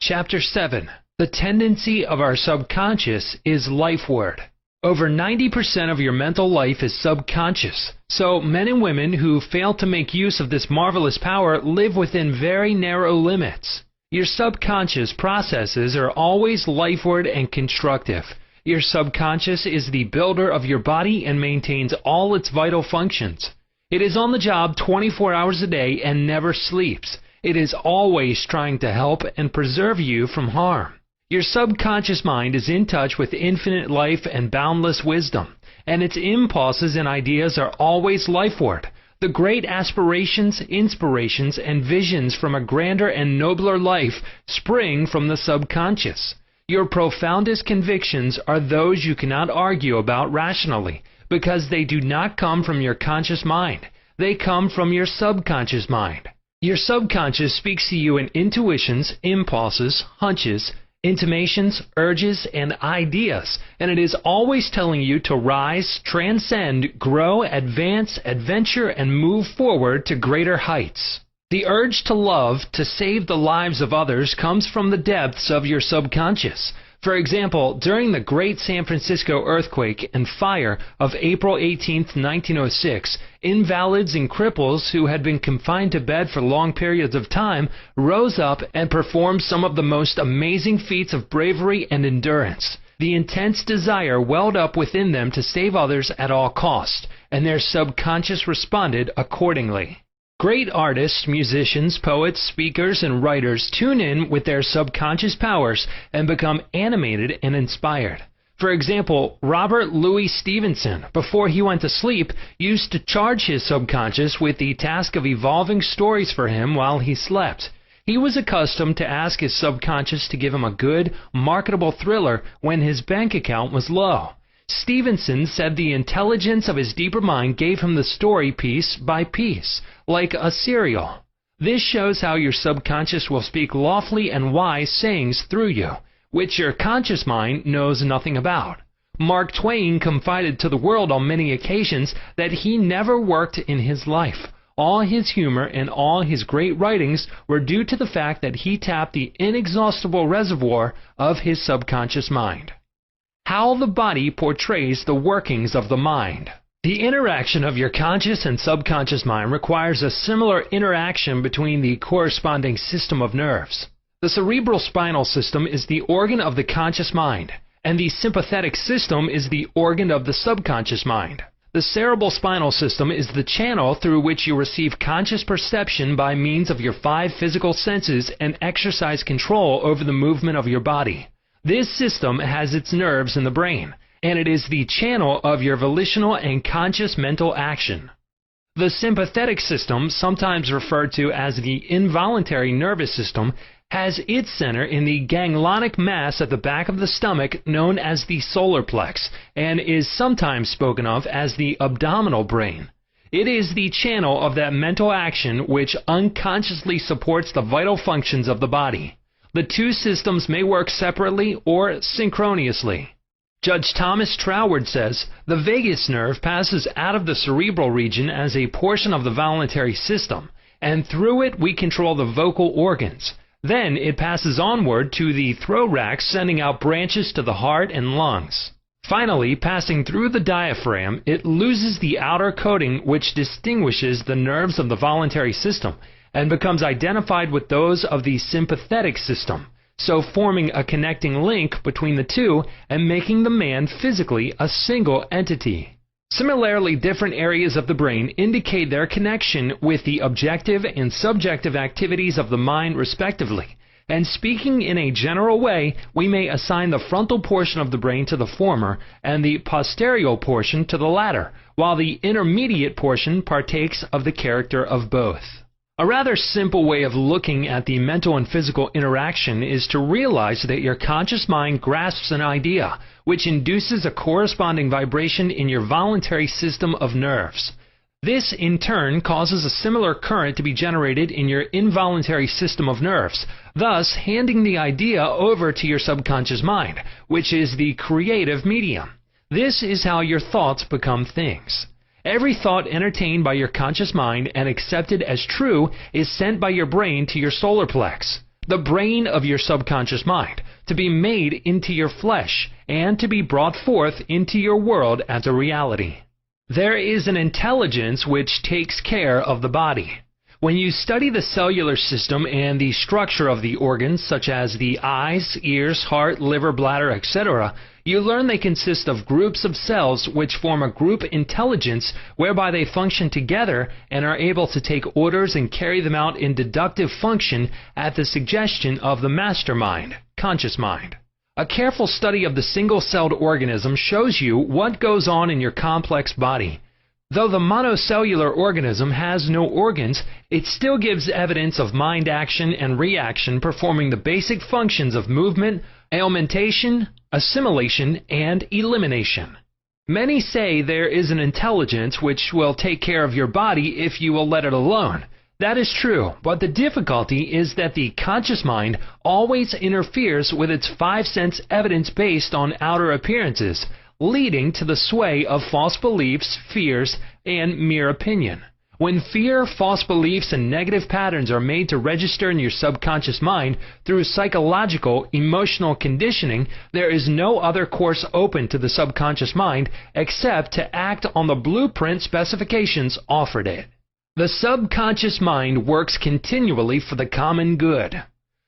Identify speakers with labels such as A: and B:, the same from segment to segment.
A: Chapter 7. The tendency of our subconscious is lifeward. Over 90% of your mental life is subconscious, so men and women who fail to make use of this marvelous power live within very narrow limits. Your subconscious processes are always lifeward and constructive. Your subconscious is the builder of your body and maintains all its vital functions. It is on the job 24 hours a day and never sleeps. It is always trying to help and preserve you from harm. Your subconscious mind is in touch with infinite life and boundless wisdom, and its impulses and ideas are always lifeward. The great aspirations, inspirations, and visions from a grander and nobler life spring from the subconscious. Your profoundest convictions are those you cannot argue about rationally, because they do not come from your conscious mind. They come from your subconscious mind. Your subconscious speaks to you in intuitions, impulses, hunches, intimations, urges, and ideas, and it is always telling you to rise, transcend, grow, advance, adventure, and move forward to greater heights. The urge to love, to save the lives of others, comes from the depths of your subconscious. For example, during the Great San Francisco earthquake and fire of April 18, 1906, invalids and cripples who had been confined to bed for long periods of time rose up and performed some of the most amazing feats of bravery and endurance. The intense desire welled up within them to save others at all cost, and their subconscious responded accordingly. Great artists, musicians, poets, speakers, and writers tune in with their subconscious powers and become animated and inspired. For example, Robert Louis Stevenson, before he went to sleep, used to charge his subconscious with the task of evolving stories for him while he slept. He was accustomed to ask his subconscious to give him a good, marketable thriller when his bank account was low. Stevenson said the intelligence of his deeper mind gave him the story piece by piece, like a serial. This shows how your subconscious will speak lofty and wise sayings through you, which your conscious mind knows nothing about. Mark Twain confided to the world on many occasions that he never worked in his life. All his humor and all his great writings were due to the fact that he tapped the inexhaustible reservoir of his subconscious mind. How the body portrays the workings of the mind. The interaction of your conscious and subconscious mind requires a similar interaction between the corresponding system of nerves. The cerebral spinal system is the organ of the conscious mind, and the sympathetic system is the organ of the subconscious mind. The cerebral spinal system is the channel through which you receive conscious perception by means of your 5 physical senses and exercise control over the movement of your body. This system has its nerves in the brain, and it is the channel of your volitional and conscious mental action. The sympathetic system, sometimes referred to as the involuntary nervous system, has its center in the ganglionic mass at the back of the stomach known as the solar plex, and is sometimes spoken of as the abdominal brain. It is the channel of that mental action which unconsciously supports the vital functions of the body. The two systems may work separately or synchronously. Judge Thomas Troward says, the vagus nerve passes out of the cerebral region as a portion of the voluntary system, and through it we control the vocal organs. Then it passes onward to the thorax, sending out branches to the heart and lungs. Finally, passing through the diaphragm, it loses the outer coating which distinguishes the nerves of the voluntary system, and becomes identified with those of the sympathetic system, so forming a connecting link between the two and making the man physically a single entity. Similarly, different areas of the brain indicate their connection with the objective and subjective activities of the mind respectively, and speaking in a general way, we may assign the frontal portion of the brain to the former and the posterior portion to the latter, while the intermediate portion partakes of the character of both. A rather simple way of looking at the mental and physical interaction is to realize that your conscious mind grasps an idea, which induces a corresponding vibration in your voluntary system of nerves. This, in turn, causes a similar current to be generated in your involuntary system of nerves, thus handing the idea over to your subconscious mind, which is the creative medium. This is how your thoughts become things. Every thought entertained by your conscious mind and accepted as true is sent by your brain to your solar plex. the brain of your subconscious mind, to be made into your flesh and to be brought forth into your world as a reality. There is an intelligence which takes care of the body. When you study the cellular system and the structure of the organs, such as the eyes, ears, heart, liver, bladder, etc., you learn they consist of groups of cells which form a group intelligence whereby they function together and are able to take orders and carry them out in deductive function at the suggestion of the mastermind, conscious mind. A careful study of the single-celled organism shows you what goes on in your complex body. Though the monocellular organism has no organs, it still gives evidence of mind action and reaction performing the basic functions of movement, alimentation, assimilation, and elimination. Many say there is an intelligence which will take care of your body if you will let it alone. That is true, but the difficulty is that the conscious mind always interferes with its five-sense evidence based on outer appearances, leading to the sway of false beliefs, fears, and mere opinion. When fear, false beliefs, and negative patterns are made to register in your subconscious mind through psychological, emotional conditioning, there is no other course open to the subconscious mind except to act on the blueprint specifications offered it. The subconscious mind works continually for the common good.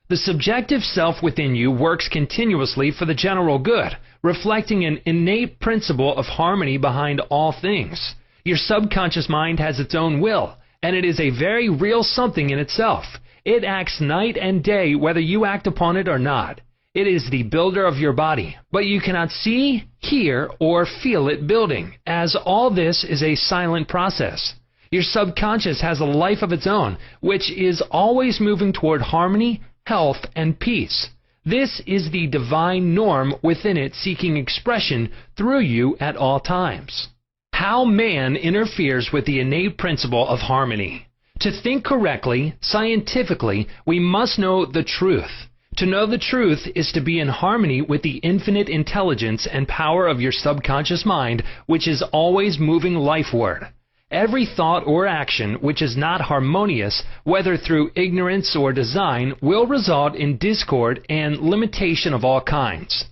A: The subjective self within you works continuously for the general good, reflecting an innate principle of harmony behind all things. Your subconscious mind has its own will, and it is a very real something in itself. It acts night and day whether you act upon it or not. It is the builder of your body, but you cannot see, hear, or feel it building, as all this is a silent process. Your subconscious has a life of its own, which is always moving toward harmony, health, and peace. This is the divine norm within it seeking expression through you at all times. How man interferes with the innate principle of harmony. To think correctly, scientifically, we must know the truth. To know the truth is to be in harmony with the infinite intelligence and power of your subconscious mind, which is always moving lifeward. Every thought or action which is not harmonious, whether through ignorance or design, will result in discord and limitation of all kinds.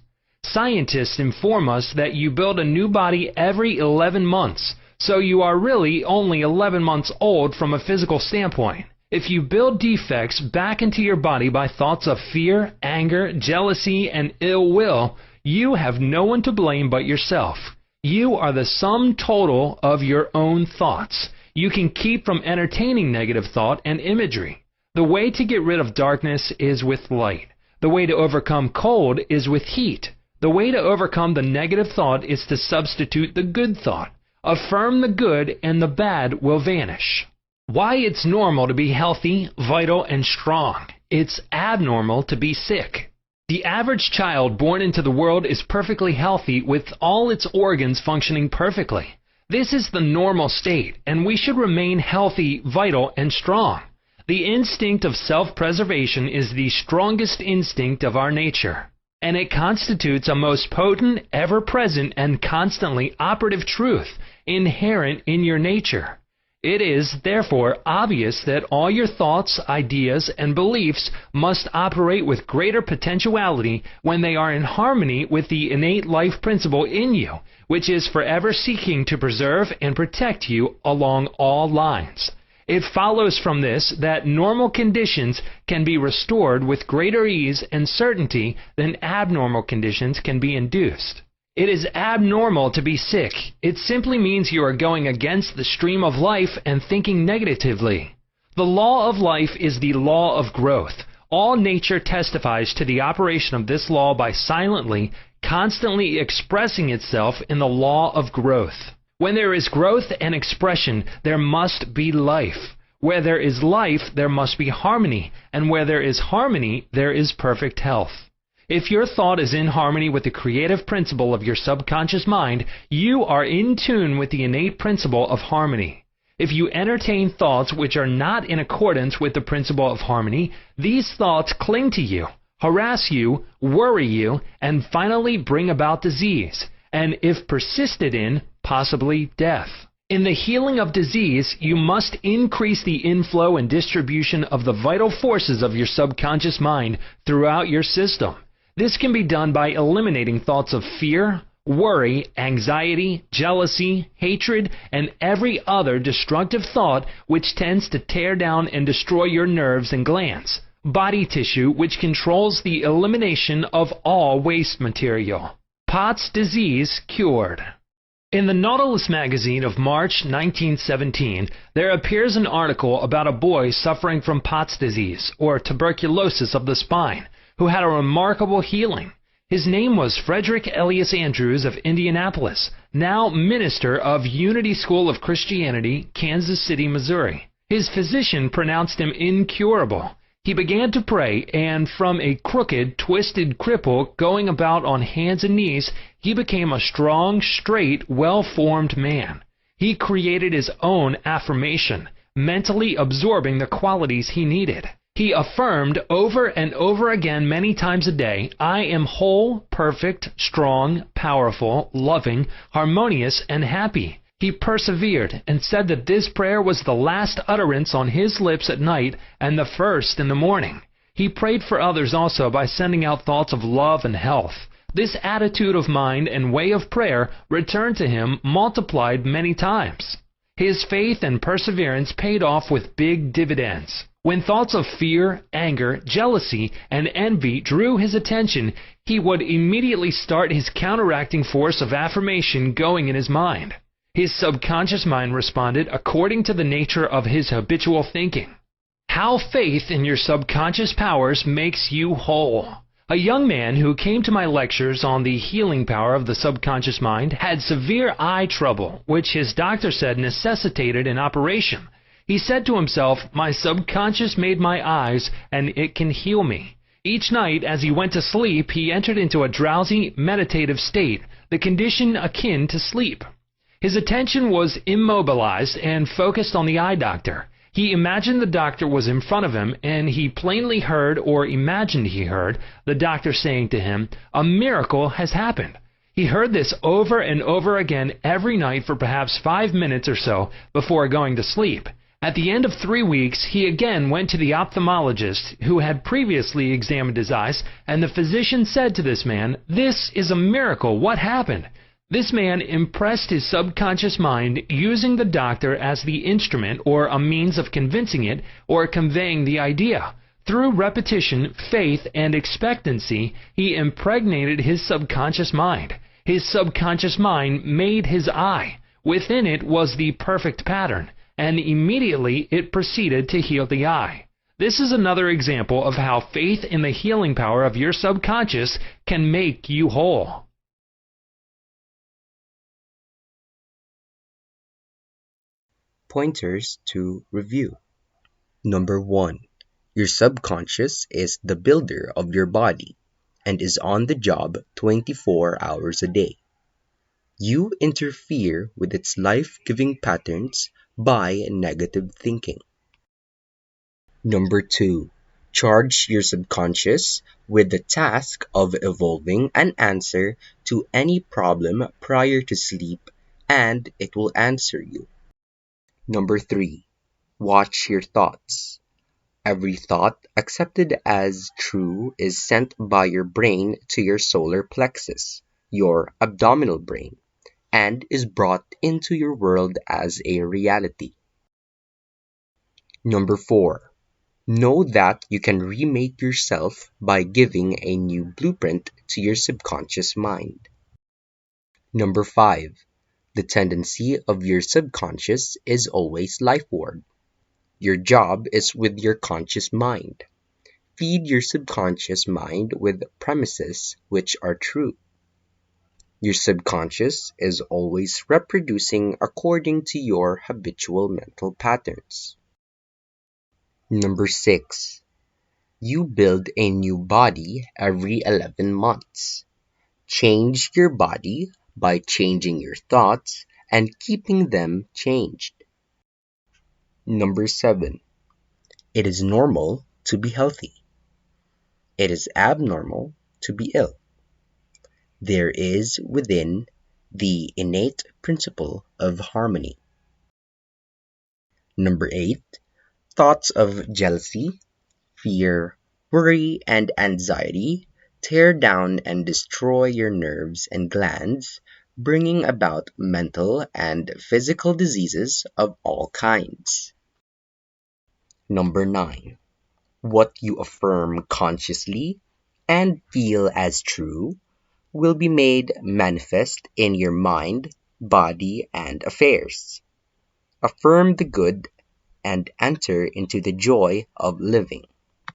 A: Scientists inform us that you build a new body every 11 months, so you are really only 11 months old from a physical standpoint. If you build defects back into your body by thoughts of fear, anger, jealousy, and ill will, you have no one to blame but yourself. You are the sum total of your own thoughts. You can keep from entertaining negative thought and imagery. The way to get rid of darkness is with light. The way to overcome cold is with heat. The way to overcome the negative thought is to substitute the good thought. Affirm the good and the bad will vanish. Why it's normal to be healthy, vital, and strong. It's abnormal to be sick. The average child born into the world is perfectly healthy with all its organs functioning perfectly. This is the normal state, and we should remain healthy, vital, and strong. The instinct of self-preservation is the strongest instinct of our nature, and it constitutes a most potent, ever-present, and constantly operative truth inherent in your nature. It is, therefore, obvious that all your thoughts, ideas, and beliefs must operate with greater potentiality when they are in harmony with the innate life principle in you, which is forever seeking to preserve and protect you along all lines. It follows from this that normal conditions can be restored with greater ease and certainty than abnormal conditions can be induced. It is abnormal to be sick. It simply means you are going against the stream of life and thinking negatively. The law of life is the law of growth. All nature testifies to the operation of this law by silently, constantly expressing itself in the law of growth. When there is growth and expression, there must be life. Where there is life, there must be harmony, and where there is harmony, there is perfect health. If your thought is in harmony with the creative principle of your subconscious mind, you are in tune with the innate principle of harmony. If you entertain thoughts which are not in accordance with the principle of harmony, these thoughts cling to you, harass you, worry you, and finally bring about disease, and if persisted in, possibly death. In the healing of disease, you must increase the inflow and distribution of the vital forces of your subconscious mind throughout your system. This can be done by eliminating thoughts of fear, worry, anxiety, jealousy, hatred, and every other destructive thought which tends to tear down and destroy your nerves and glands, body tissue which controls the elimination of all waste material. POTS disease cured. In the Nautilus magazine of March 1917, there appears an article about a boy suffering from POTS disease, or tuberculosis of the spine, who had a remarkable healing. His name was Frederick Elias Andrews of Indianapolis, now minister of Unity School of Christianity, Kansas City, Missouri. His physician pronounced him incurable. He began to pray, and from a crooked, twisted cripple going about on hands and knees, he became a strong, straight, well-formed man. He created his own affirmation, mentally absorbing the qualities he needed. He affirmed over and over again many times a day, "I am whole, perfect, strong, powerful, loving, harmonious, and happy." He persevered and said that this prayer was the last utterance on his lips at night and the first in the morning. He prayed for others also by sending out thoughts of love and health. This attitude of mind and way of prayer returned to him multiplied many times. His faith and perseverance paid off with big dividends. When thoughts of fear, anger, jealousy, and envy drew his attention, he would immediately start his counteracting force of affirmation going in his mind. His subconscious mind responded according to the nature of his habitual thinking. How faith in your subconscious powers makes you whole. A young man who came to my lectures on the healing power of the subconscious mind had severe eye trouble, which his doctor said necessitated an operation. He said to himself, "My subconscious made my eyes, and it can heal me." Each night, as he went to sleep, he entered into a drowsy, meditative state, the condition akin to sleep. His attention was immobilized and focused on the eye doctor. He imagined the doctor was in front of him, and he plainly heard, or imagined he heard, the doctor saying to him, "A miracle has happened." He heard this over and over again every night for perhaps 5 minutes or so before going to sleep. At the end of 3 weeks, he again went to the ophthalmologist who had previously examined his eyes, and the physician said to this man, "This is a miracle. What happened?" This man impressed his subconscious mind using the doctor as the instrument or a means of convincing it or conveying the idea. Through repetition, faith, and expectancy, he impregnated his subconscious mind. His subconscious mind made his eye. Within it was the perfect pattern, and immediately it proceeded to heal the eye. This is another example of how faith in the healing power of your subconscious can make you whole.
B: Pointers to review. Number 1. Your subconscious is the builder of your body and is on the job 24 hours a day. You interfere with its life-giving patterns by negative thinking. Number 2. Charge your subconscious with the task of evolving an answer to any problem prior to sleep, and it will answer you. Number 3. Watch your thoughts. Every thought accepted as true is sent by your brain to your solar plexus, your abdominal brain, and is brought into your world as a reality. Number 4. Know that you can remake yourself by giving a new blueprint to your subconscious mind. Number 5. The tendency of your subconscious is always lifeward. Your job is with your conscious mind. Feed your subconscious mind with premises which are true. Your subconscious is always reproducing according to your habitual mental patterns. Number 6. You build a new body every 11 months. Change your body by changing your thoughts and keeping them changed. Number 7. It is normal to be healthy. It is abnormal to be ill. There is within the innate principle of harmony. Number 8, thoughts of jealousy, fear, worry, and anxiety tear down and destroy your nerves and glands, bringing about mental and physical diseases of all kinds. Number 9, what you affirm consciously and feel as true will be made manifest in your mind, body, and affairs. Affirm the good and enter into the joy of living.